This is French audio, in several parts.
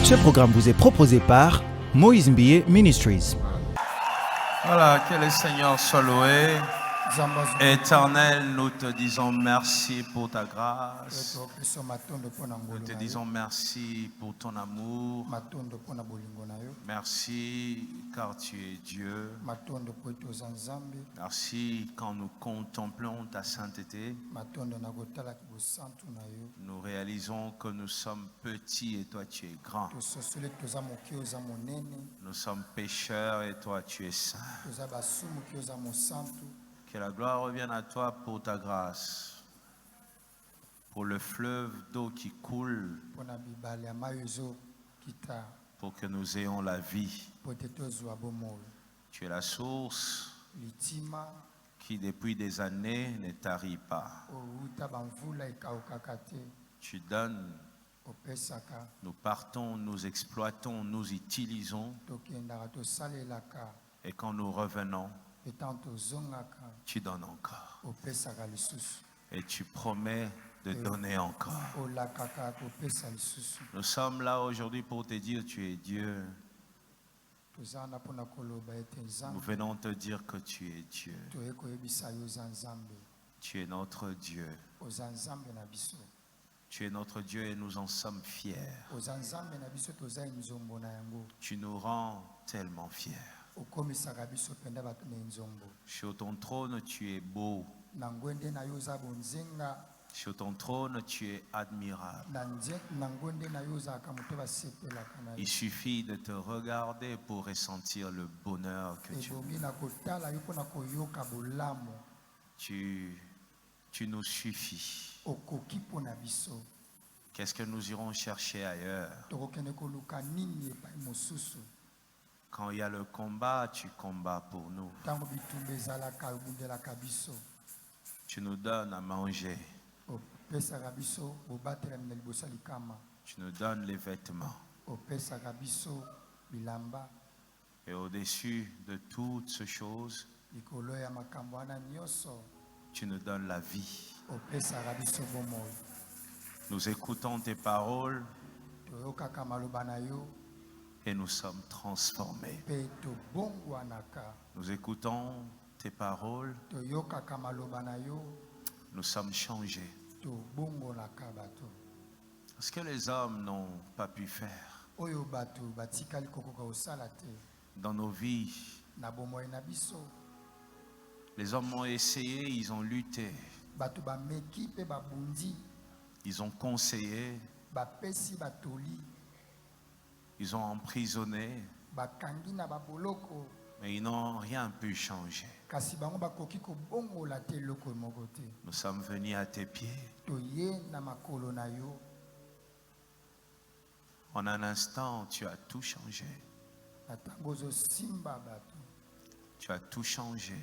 Ce programme vous est proposé par Moïse Mbié Ministries. Voilà, que le Seigneur soit loué. Éternel, nous te disons merci pour ta grâce. Nous te disons merci pour ton amour. Merci car tu es Dieu. Merci quand nous contemplons ta sainteté. Nous réalisons que nous sommes petits et toi tu es grand. Nous sommes pécheurs et toi tu es saint. Que la gloire revienne à toi pour ta grâce, pour le fleuve d'eau qui coule, pour que nous ayons la vie. Tu es la source qui depuis des années ne tarit pas. Tu donnes, nous partons, nous exploitons, nous utilisons, et quand nous revenons, tu donnes encore. Et tu promets de donner encore. Nous sommes là aujourd'hui pour te dire tu es Dieu. Nous venons te dire que tu es Dieu. Tu es notre Dieu. Tu es notre Dieu et nous en sommes fiers. Tu nous rends tellement fiers. Sur ton trône, tu es beau. Sur ton trône, tu es admirable. Il suffit de te regarder pour ressentir le bonheur que tu nous suffis. Qu'est-ce que nous irons chercher ailleurs? Quand il y a le combat, tu combats pour nous. Tu nous donnes à manger. Tu nous donnes les vêtements. Et au-dessus de toutes ces choses, tu nous donnes la vie. Nous écoutons tes paroles et nous sommes transformés. Nous écoutons tes paroles, nous sommes changés. Ce que les hommes n'ont pas pu faire dans nos vies. Les hommes ont essayé, ils ont lutté, ils ont conseillé, ils ont emprisonné, mais ils n'ont rien pu changer. Nous sommes venus à tes pieds. En un instant, tu as tout changé. Tu as tout changé.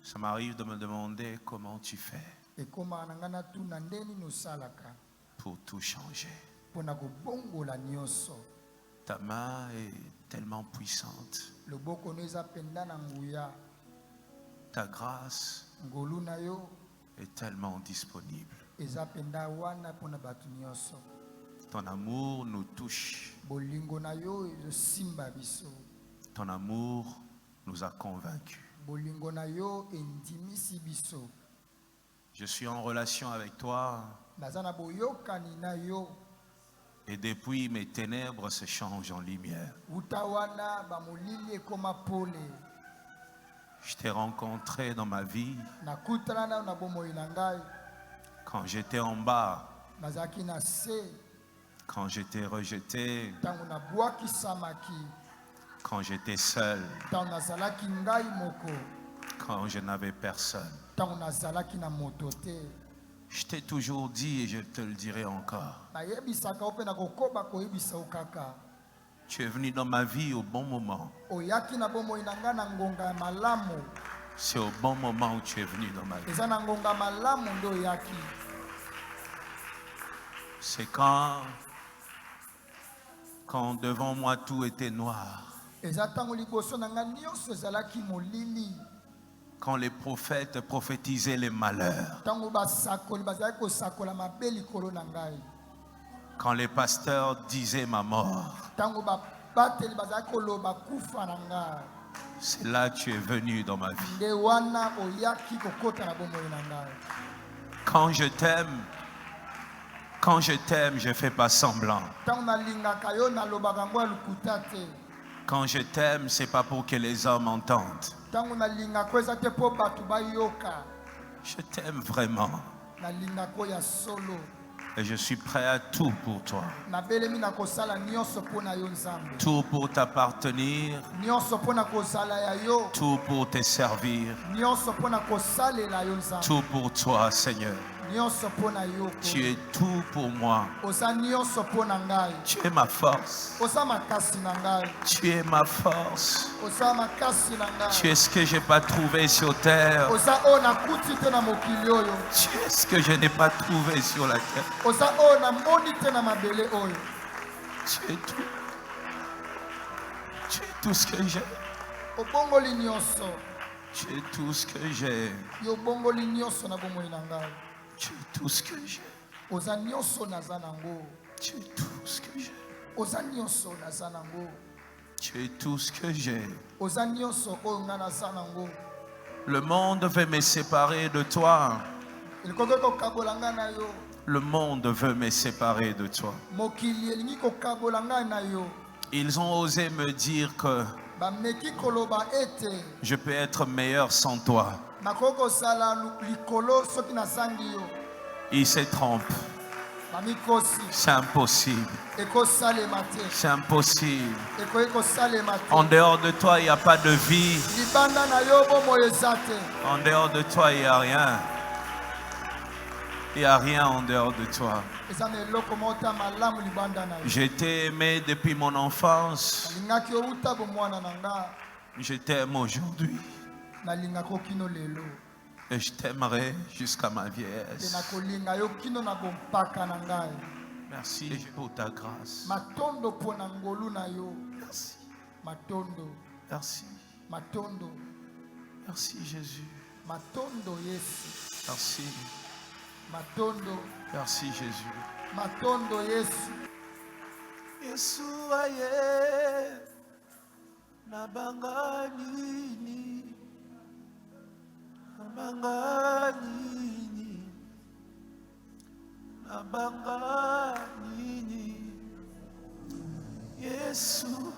Ça m'arrive de me demander comment tu fais pour tout changer. Ta main est tellement puissante. Ta grâce est tellement disponible. Ton amour nous touche. Ton amour nous a convaincus. Je suis en relation avec toi. Et depuis, mes ténèbres se changent en lumière. Je t'ai rencontré dans ma vie quand j'étais en bas, quand j'étais rejeté, quand j'étais seul, quand je n'avais personne. Je t'ai toujours dit et je te le dirai encore. Tu es venu dans ma vie au bon moment. C'est au bon moment où tu es venu dans ma vie. C'est quand devant moi tout était noir. Quand les prophètes prophétisaient les malheurs. Quand les pasteurs disaient ma mort, c'est là que tu es venu dans ma vie. Quand je t'aime, je ne fais pas semblant. Quand je t'aime, ce n'est pas pour que les hommes entendent. Je t'aime vraiment. Et je suis prêt à tout pour toi. Tout pour t'appartenir. Tout pour te servir. Tout pour toi, Seigneur. Tu es tout pour moi. Tu es ma force. Tu es ma force. Tu es ce que je n'ai pas trouvé sur terre. Tu es ce que je n'ai pas trouvé sur la terre. Tu es tout. Tu es tout ce que j'ai. Tu es tout ce que j'ai. Tu es tout ce que j'ai. Tu es tout ce que j'ai. Tu es tout ce que j'ai. Le monde veut me séparer de toi. Le monde veut me séparer de toi. Ils ont osé me dire que je peux être meilleur sans toi. Ils se trompent. C'est impossible. C'est impossible. En dehors de toi, il n'y a pas de vie. En dehors de toi, il n'y a rien. Il n'y a rien en dehors de toi. Je t'ai aimé depuis mon enfance. Je t'aime aujourd'hui. Et je t'aimerai jusqu'à ma vieillesse. Merci pour ta grâce. Merci. Merci. Merci Jésus. Merci. Merci Jésus. Yesu aye nabanga nini nabanga nini nabanga nini Yesu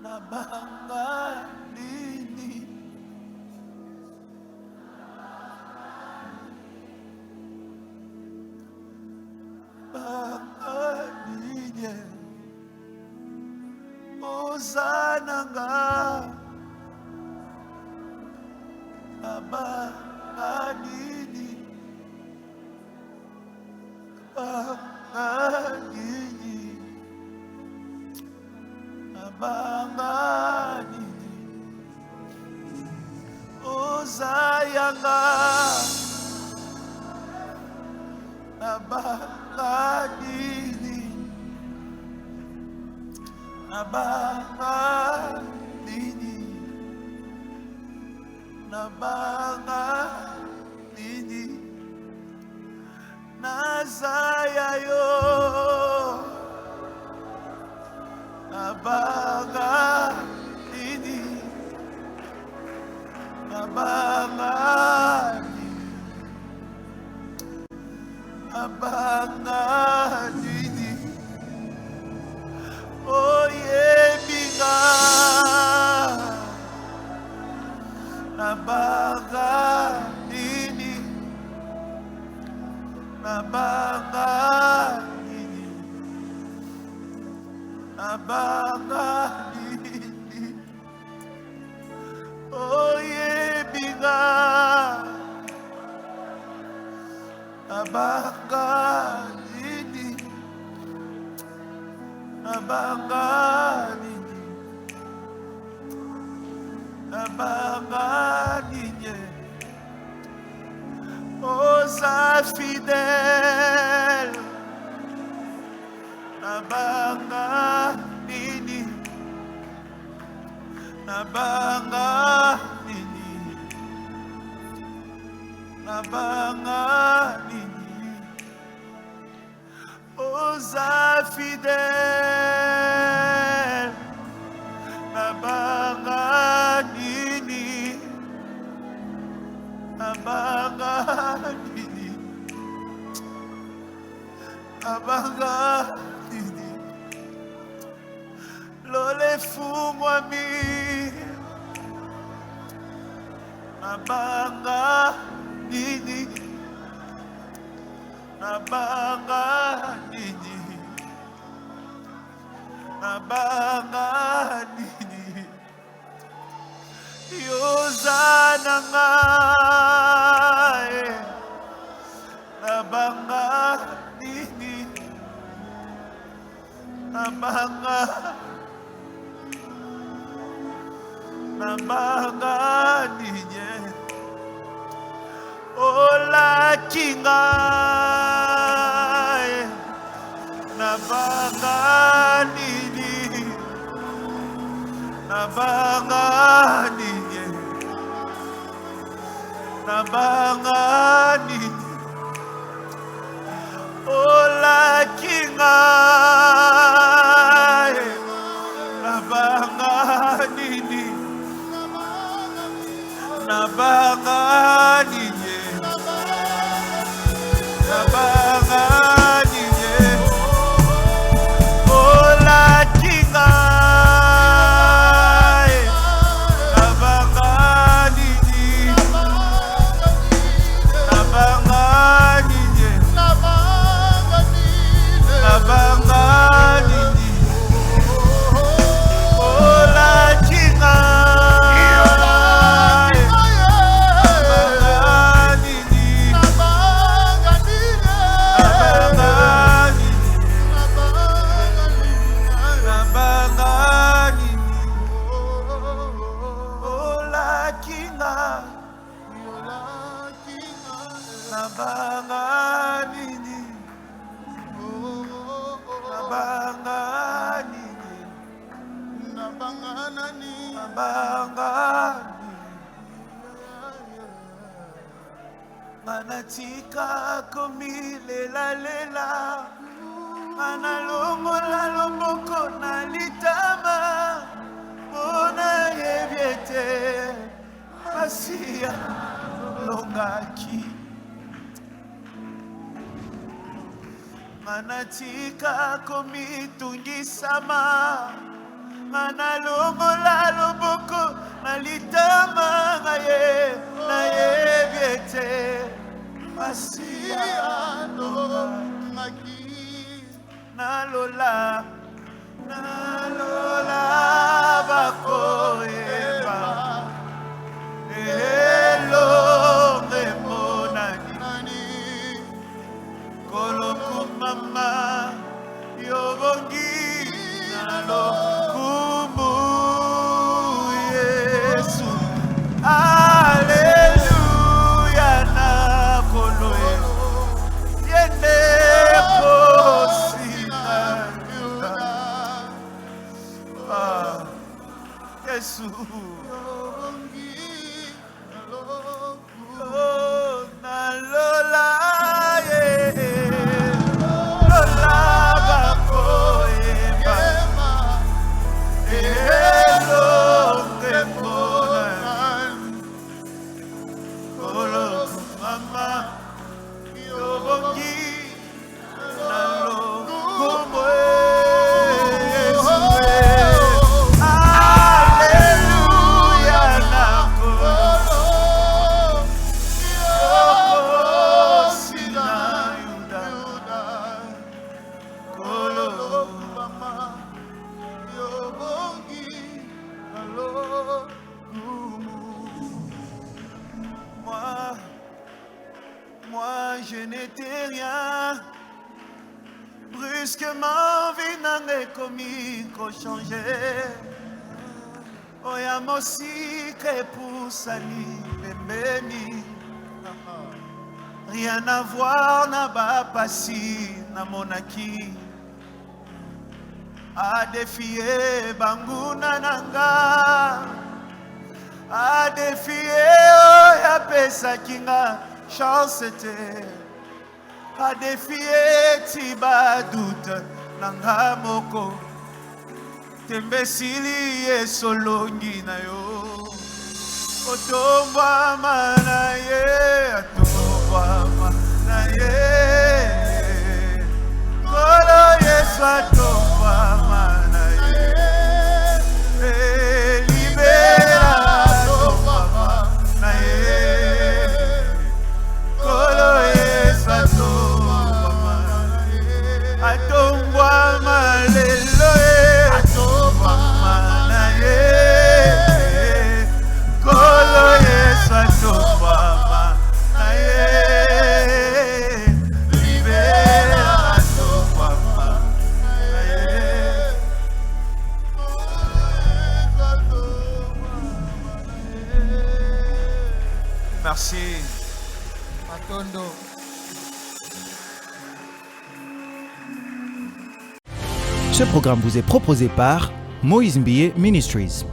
nabanga nini Banganine Ozananga Banganini Banganini Banganini Ozayanga Nabanganini Nabanganini Nabanganini Nazayayo Nabanganini Nabanganini Nabanganini Oyebinga Nabanganini Nabanganini Nabanganini Oyebinga Nabanganini Nabanganini Nabanganini Osa fidèle Nabanganini Nabanganini Nabanganini fidèle. Nabanga nini. Nabanga nini. Nabanga nini. Lole fungwa mi. Nabanga nini. Nabanga nini. Nabanga nini. Yozana ngai. Nabanga nini. Nabanga. Nabanga nini. Ola kinga. Nabanga nini. Nabanga nini. Nabanga nini. Ola kinga. Nabanga nini. Nabanga nini. Nabanga nini. Ola kinga. Nabanga nini. Nabanga nini. Nabanga nini. Ola kinga. Manatika komi lela lela. Manalongola loboko na litama. Mona yebiete. Masia longaki. Manatika komi tungisama. Manalongola loboko na litama. Na yebiete. Masia longaki. Nalola. Nalola bakoeba. Hello remonani. Koloku mama yobongi. Nalo kumu Yesu. Alleluia na koloe. Yende kosina. Yesu. Nalola ye. Lola bakoeba. Hello remonani. Koloku mama yobongi. Nalo kumu Yesu. Alleluia na kolo. Sina yuda. Kolo mama yobongi. Nalo kumu. Moi je n'étais rien. Brusquement, vie n'a commis qu'au changer. Oya mosi que pour sali bembeni. Rien à voir na ba pasi na monaki. A défier banguna nanga. A défier oya pesa kinga chance te. A défier tiba doute nanga moko tembesili esolongi na yo otombwama na ye atombwama na ye kolo Yesu atombwama na ye libera atombwama na ye kolo Yesu atombwama na ye atombwama lelo atombwama na ye kolo Yesu atombwama na ye libera atombwama na ye merci Matondo. Ce programme vous est proposé par Moïse Mbie Ministries.